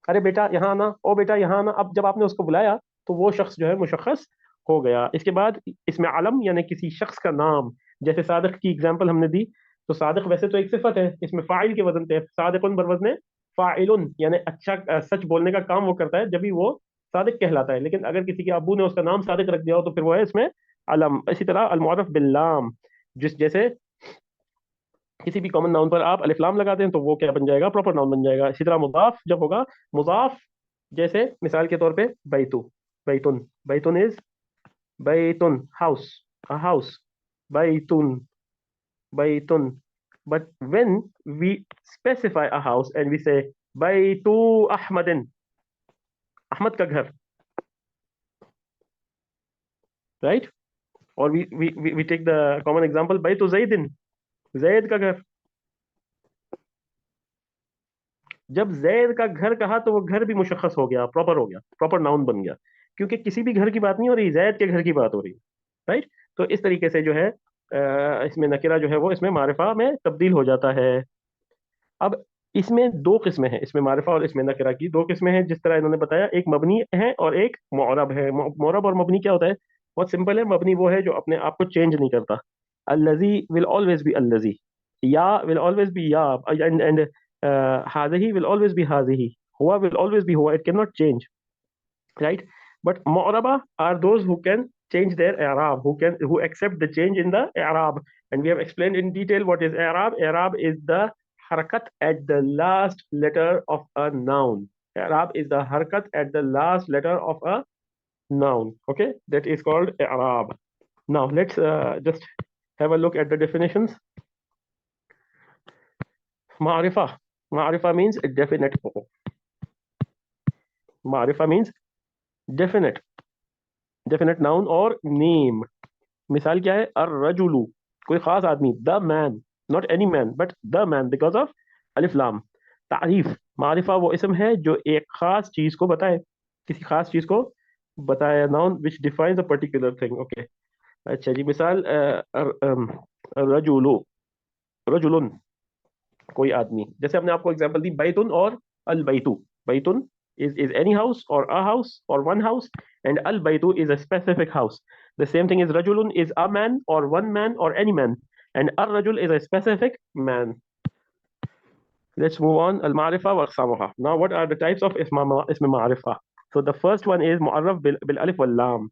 अरे बेटा यहाँ आना, ओ बेटा यहाँ आना. अब जब आपने उसको बुलाया तो वो शख्स जो है मुशख्खस हो गया. इसके बाद इसमें आलम यानी किसी शख्स का नाम, जैसे सादिक की एग्जाम्पल हमने दी, तो सादिक वैसे तो एक सिफत है, इसमें फाइल के वजन पे सादिकुन बरवज़्न फाइलुन, यानी अच्छा सच बोलने का काम वो करता है, जब भी वो सादिक कहलाता है. लेकिन अगर किसी के अबू ने उसका नाम सादिक रख दिया हो तो फिर वो है इसमें अलम. इसी तरह अल मुअर्रफ बिल लाम, जैसे किसी भी कॉमन नाउन पर आप अलिफ लाम लगा दें तो वो क्या बन जाएगा? प्रॉपर नाउन बन जाएगा. इसी तरह मुदाफ जब होगा, मुदाफ जैसे मिसाल के तौर पे बैतु, बैतुन इज बैतुन हाउस, a house, बैतुन. But when we specify a house and we say Baytu Ahmadin, Ahmad का घर, राइट? और we take the common example बैतु ज़ैदिन, ज़ैद का घर। जब ज़ैद का घर कहा तो वो घर भी मुशख्खस हो गया, प्रॉपर हो गया, प्रॉपर नाउन बन गया, क्योंकि किसी भी घर की बात नहीं हो रही, ज़ैद के घर की बात हो रही है, राइट? तो इस तरीके से जो है इसमें नकिरा जो है वो इसमें मारिफा में तब्दील हो जाता है। अब इसमें दो किस्में हैं, इसमें मारिफा और इसमें नकिरा की दो किस्में हैं, जिस तरह इन्होंने बताया, एक मबनी है और एक मुअरब है। मुअरब और मबनी क्या होता है? बहुत सिंपल है। मबनी वो है जो अपने आप को चेंज नहीं करता। अल्लज़ी विल ऑलवेज बी अल्लज़ी, या विल ऑलवेज बी या, एंड हाज़िही विल ऑलवेज बी हाज़िही, हुआ विल ऑलवेज बी हुआ, it can not change, right? But mu'raba are those who can change their i'rab, who accept the change in the i'rab, and we have explained in detail what is i'rab. I'rab is the harakat at the last letter of a noun. I'rab is the harakat at the last letter of a noun. Okay, that is called i'rab. Now let's just have a look at the definitions. Ma'rifa means definite. Ma'rifa means definite noun और name. मिसाल क्या है? अर्रजुलु, कोई खास आदमी, the man, not any man but the man, because of अलिफ लाम। तारीफ, मारिफा वो इसम है जो एक खास चीज को बताए, किसी खास चीज को बताए, noun which defines a particular thing. Okay, अच्छा जी, मिसाल रजुलु, रजुलुन, कोई आदमी। जैसे हमने आपको एग्जांपल दी बैतुन और अल बैतु। बैतुन is any house or a house or one house, and al baytu is a specific house. The same thing is rajulun is a man or one man or any man, and ar rajul is a specific man. Let's move on. Al ma'rifa wa aqsamuha. Now what are the types of ism ma'rifa? So the first one is mu'arraf bil alif wal lam,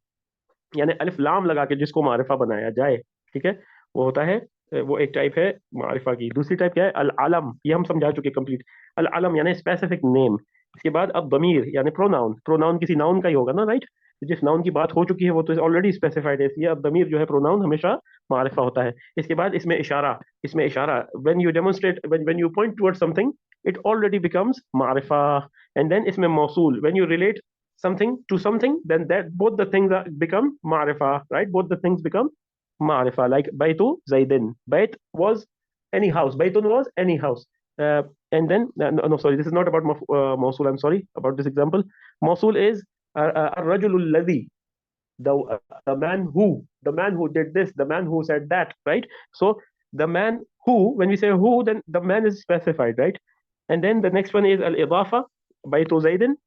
यानी अलिफ लाम लगा के जिसको मारिफा बनाया जाए, ठीक है, वो होता है, वो एक टाइप है मारिफा की। दूसरी टाइप क्या है? अल अलम, ये हम समझा चुके कंप्लीट। अल अलम यानी स्पेसिफिक नेम। इसके बाद अब दमीर यानी प्रोनाउन। प्रोनाउन किसी नाउन का ही होगा ना, राइट? जिस नाउन की बात हो चुकी है वो तो ऑलरेडी स्पेसिफाइड है, इसलिए अब दमीर जो है प्रोनाउन हमेशा मारिफा होता है। इसके बाद इसमें इशारा। इसमें इशारा, when you demonstrate, when you point towards something, it already becomes मारिफा। एंड देन इसमें मौसूल, when you relate something to something, then that both the things become ma'rifa, right? Both the things become ma'rifa. Like baytu zaidin, bayt was any house, baytun was any house. And then no, sorry, this is not about mawsul. I'm sorry about this example. Mawsul is ar-rajulul ladhi, the man who did this, the man who said that, right? So the man who, when we say who, then the man is specified, right? And then the next one is al-idafa, baytu zaidin,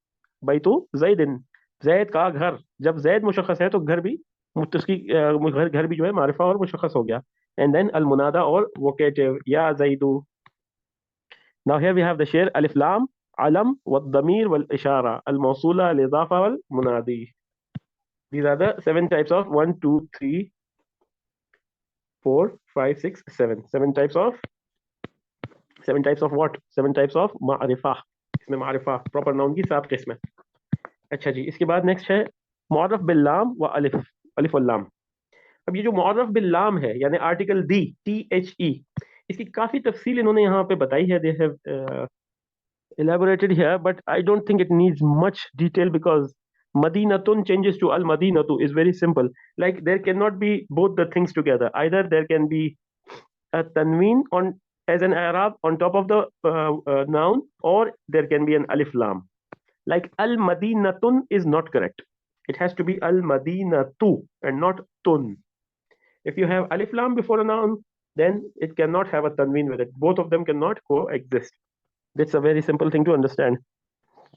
बैतु जैदिन, जैद का घर। जब जैद मुशख्खस है तो घर भी उसकी घर भी जो है मारिफा और मुशख्खस हो गया। एंड देन अल मुनादा और वोकेटिव, या जैदु। Now here we have the शेर अलिफ लाम, अलम व दमीर वल इशारा, अल मौसूला, अल इजाफा वल मुनादी। These are the 7 types of 1 2 3 4 5 6 7 7 types of what? 7 types of मारिफा। इसमें मारिफा प्रॉपर नाउन की 7 किस्में। अच्छा जी, इसके बाद नेक्स्ट है मुअर्रफ बिल लाम व अलिफ, अलिफ वल लाम। अब ये जो मुअर्रफ बिल लाम है यानी आर्टिकल दी, THE, इसकी काफी तफसील इन्होंने यहाँ पे बताई है। They have elaborated here, but I don't think it needs much detail because Madinatun changes to Al Madinatu is very simple. Like there cannot be both the things together. Either there can be a tanween on as an Arab on top of the noun, or there can be an alif lam. Like Al Madinatun is not correct. It has to be Al Madinatu and not Tun. If you have alif lam before a noun, then it cannot have a tanween with it. Both of them cannot coexist. That's a very simple thing to understand.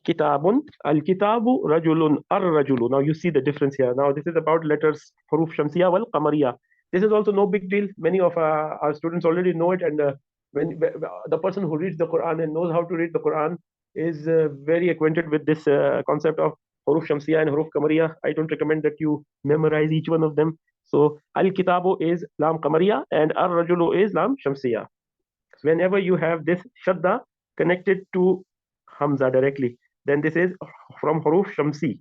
Kitabun, al-kitabu, rajulun, ar-rajulu. Now you see the difference here. Now this is about letters, huruf shamsiya wal qamariya. This is also no big deal. Many of our students already know it, and when the person who reads the Quran and knows how to read the Quran is very acquainted with this concept of huruf shamsiya and huruf qamariya. I don't recommend that you memorize each one of them. So al-kitabu is lam qamariya and ar-rajulu is lam shamsiya. So whenever you have this shadda connected to hamza directly, then this is from huruf shamsi,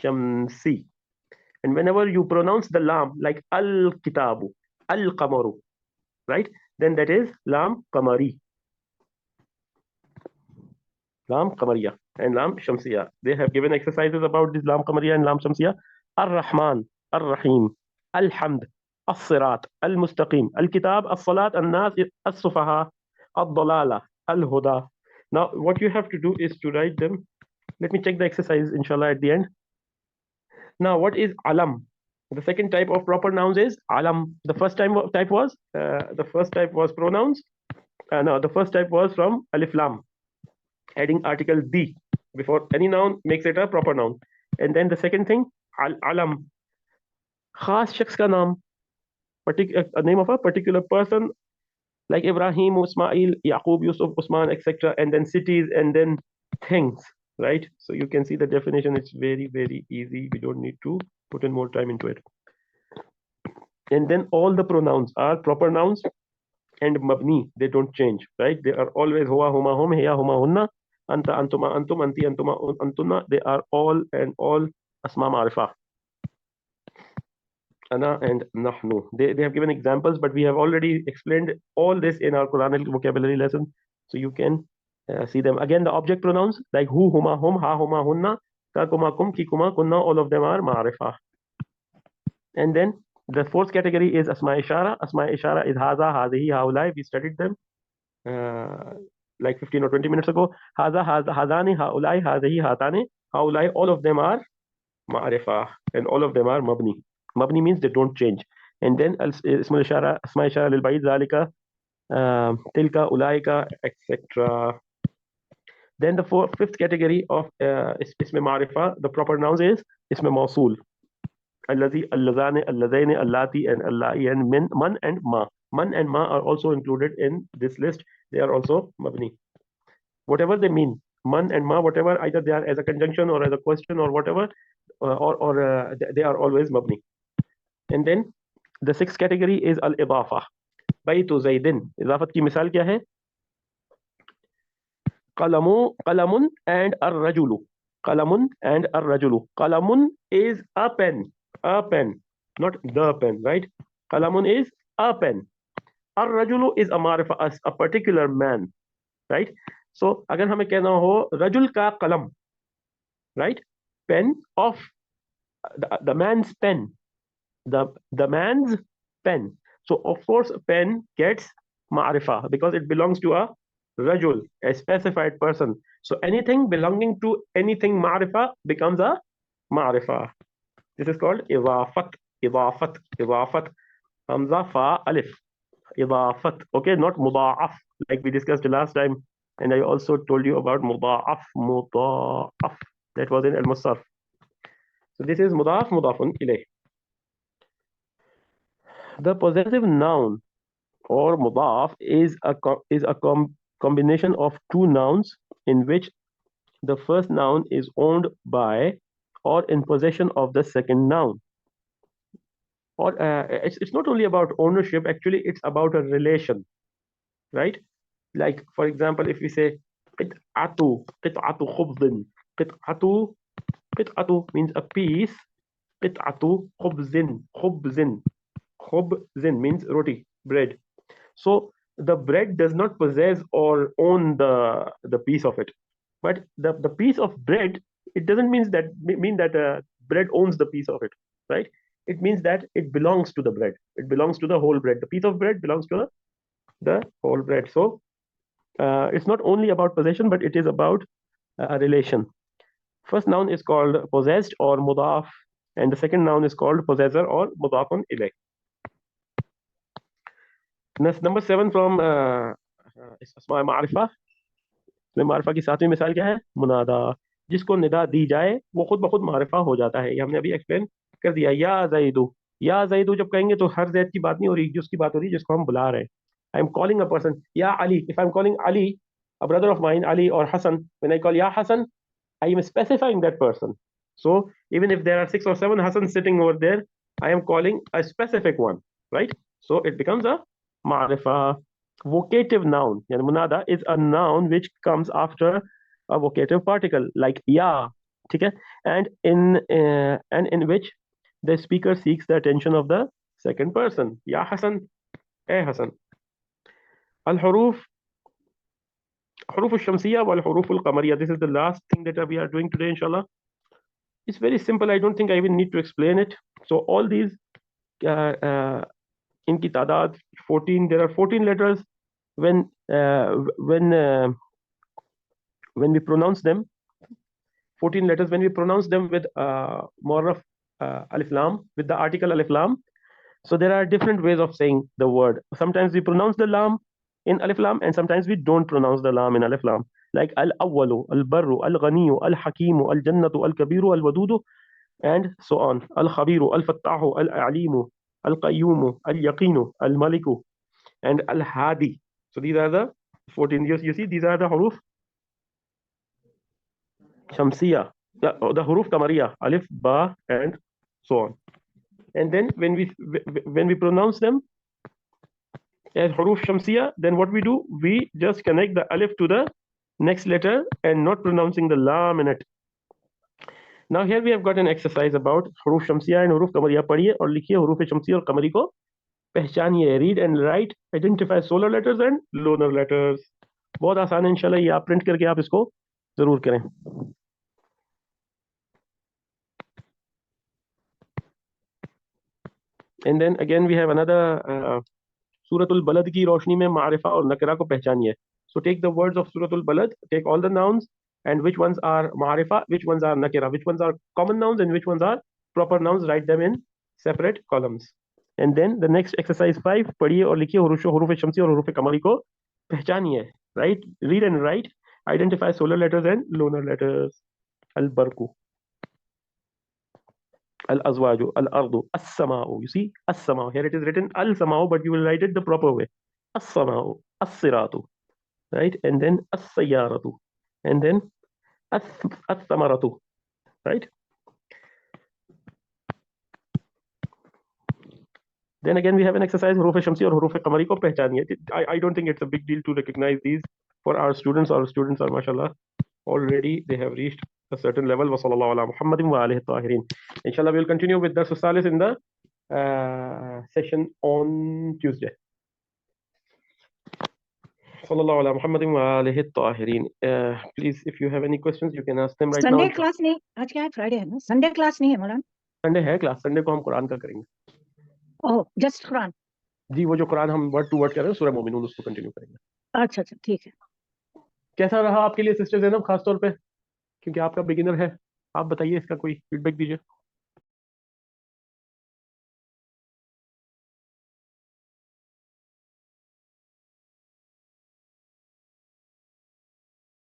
shamsi. And whenever you pronounce the lam like al-kitabu, al-qamaru, right, then that is lam qamari. Lam Qamariya and Lam Shamsiya. They have given exercises about this Lam Qamariya and Lam Shamsiya. Ar-Rahman, Ar-Rahim, Al-Hamd, As-Sirat, Al-Mustaqim, Al-Kitab, As-Salat, Al-Nas, As-Sufaha, Al-Dalala, Al-Huda. Now, what you have to do is to write them. Let me check the exercise, inshallah, at the end. Now, what is Alam? The second type of proper nouns is Alam. The first type was pronouns. No, the first type was from Alif Lam, adding article the before any noun makes it a proper noun. And then the second thing, Alam, khas shakhs ka naam, a name of a particular person, like Ibrahim, Ismail, Yaqub, Yusuf, Usman, etc. And then cities, and then things, right? So you can see the definition. It's very, very easy. We don't need to put in more time into it. And then all the pronouns are proper nouns and mabni. They don't change, right? They are always huwa, huma, hum, hiya, huma, hunna, anta, antuma, antum, anti, antuma, antunna. They are all asma ma'rifa. Ana and nahnu. They have given examples, but we have already explained all this in our Quranic vocabulary lesson. So you can see them. Again, the object pronouns like hu, huma, hum, ha, huma, hunna, ka, kuma, kum, ki, kuma, kunna, all of them are ma'rifa. And then the fourth category is asma ishara. Asma ishara is haza, hazihi, haulai. We studied them like 15 or 20 minutes ago. Haza, hazani, haulai, hazihi, hatani, haulai. All of them are ma'rifa and all of them are mabni. Mabni means they don't change. And then isma ishara lil ba'id, zalika, tilka, ulaika, etc. Then the fifth category of isma ma'rifa, the proper nouns is isma mawsool. Allazi, allazani, allazaini, allati, and allahi, and man and ma. Man and ma are also included in this list. They are also mabni. Whatever they mean, man and ma, whatever, either they are as a conjunction or as a question or whatever, they are always mabni. And then the sixth category is al-idafa. Baytu Zaydin. Idafat ki misal kya hai? Qalamun and ar-rajulu. Qalamun and ar-rajulu. Qalamun is a pen, not the pen, right? Qalamun is a pen. Ar-rajulu is a ma'rifa, a particular man, right? So agar hame kehna ho rajul ka qalam, right? Pen of the man's pen. The man's pen. So of course pen gets ma'rifa because it belongs to a rajul, a specified person. So anything belonging to anything ma'rifa becomes a ma'rifa. This is called idafat. Hamza, fa, alif. Idafat. Okay, not muda'af like we discussed last time. And I also told you about muda'af. That was in al-musarf. So this is mudaf, mudafun ilayh. The possessive noun or mudaf is a combination of two nouns in which the first noun is owned by or in possession of the second noun. Or it's not only about ownership, actually it's about a relation, right? Like for example, if we say qit'atu khubzin. Qit'atu means a piece. Qit'atu khubzin means roti, bread. So the bread does not possess or own the piece of it, but the piece of bread, it doesn't mean that bread owns the piece of it, right? It means that it belongs to the bread. It belongs to the whole bread. The piece of bread belongs to the whole bread. So it's not only about possession, but it is about a relation. First noun is called possessed or mudaf, and the second noun is called possessor or mudafun ilayh. Number 7 from asma ma'rifa. मारिफा की सातवीं मिसाल क्या है? मुनादा. जिसको निदा दी जाए वो खुद ब खुद मारिफा हो जाता है. ये हमने अभी एक्सप्लेन कर दिया. या ज़ैदु जब कहेंगे तो हर ज़ैद की बात नहीं हो रही, जिसकी बात हो रही है जिसको हम बुला रहे हैं. I am calling a person या Ali. If I am calling Ali, a brother of mine, Ali or Hassan, when I call ya Hassan, I am specifying that person. So even if there are 6 or 7 Hassans sitting over there, I am calling a specific one, right? So it becomes a ma'rifa. Vocative noun, yani munada, is a noun which comes after a vocative particle like ya, okay? And in which the speaker seeks the attention of the second person. Ya Hassan, hey Hassan. Al-huruf. al-huruf al-shamsiyya wal-huruf al-qamariyya. This is the last thing that we are doing today, inshallah. It's very simple. I don't think I even need to explain it. So all these इनकी तादाद 14, there are 14 letters. When we pronounce them, 14 letters, when we pronounce them with mu'arraf alif lam, with the article alif lam, so there are different ways of saying the word. Sometimes we pronounce the lam in alif lam, and sometimes we don't pronounce the lam in alif lam, like al-awwalu, al-barru, al-ghaniyu, al-hakimu, al-jannatu, al-kabiru, al-wadudu, and so on. Al-khabiru, al-fattahu, al-alimu, al-qayyumu, al-yaqinu, al-maliku, and al-hadi. So these are the 14. You see, these are the huruf shamsiya, the huruf kamariya, alif, ba, and so on. And then when we pronounce them as huruf shamsiya, then what we do, we just connect the alif to the next letter and not pronouncing the lam in it. Now here we have got an exercise about huruf shamsiya and huruf kamariya. पढ़िए और लिखिए huruf shamsiya और kamari को पहचानिए. Read and write, identify solar letters and lunar letters. बहुत आसान है इंशाल्लाह. ये आप प्रिंट करके आप इसको जरूर करें. And then again we have another Suratul Balad की रोशनी में मारिफा और नकरा को पहचानिए. So take the words of Suratul Balad, take all the nouns, and which ones are marifa, which ones are nakira, which ones are common nouns, and which ones are proper nouns. Write them in separate columns. And then the next exercise 5, पढ़िए और लिखिए huruf shamsi और huruf kamari को पहचानिए. Right? Read and write, identify solar letters and lunar letters. Al-barku, al-azwaju, al-ardu, as-sama'u. You see, as-sama'u. Here it is written al-sama'u, but you will write it the proper way. As-sama'u, as-siratu. Right? And then as-sayyaratu. And then as-samaratu. Right? Then again we have an exercise huruf shamsi or huruf kamari ko pehchaniye. I don't think it's a big deal to recognize these for our students. Our students are mashallah already, they have reached a certain level. Wa sallallahu ala Muhammadin wa alihi tahirin. Inshallah we will continue with Dars Salis in the session on Tuesday. Sallallahu ala Muhammadin wa alihi tahirin. Please, if you have any questions, you can ask them right now. Sunday class नहीं, आज क्या है, Friday है ना, Sunday class नहीं है मौलाना? Sunday है class, Sunday को हम कुरान का करेंगे. ओह, जस्ट कुरान? जी, वो जो कुरान हम वर्ड टू वर्ड कर रहे हैं सूरह मोमिनून, उसको कंटिन्यू करेंगे. अच्छा अच्छा, ठीक है. कैसा रहा आपके लिए सिस्टर ज़ैनब, खास तौर पे क्योंकि आपका बिगिनर है? आप बताइए, इसका कोई फीडबैक दीजिए.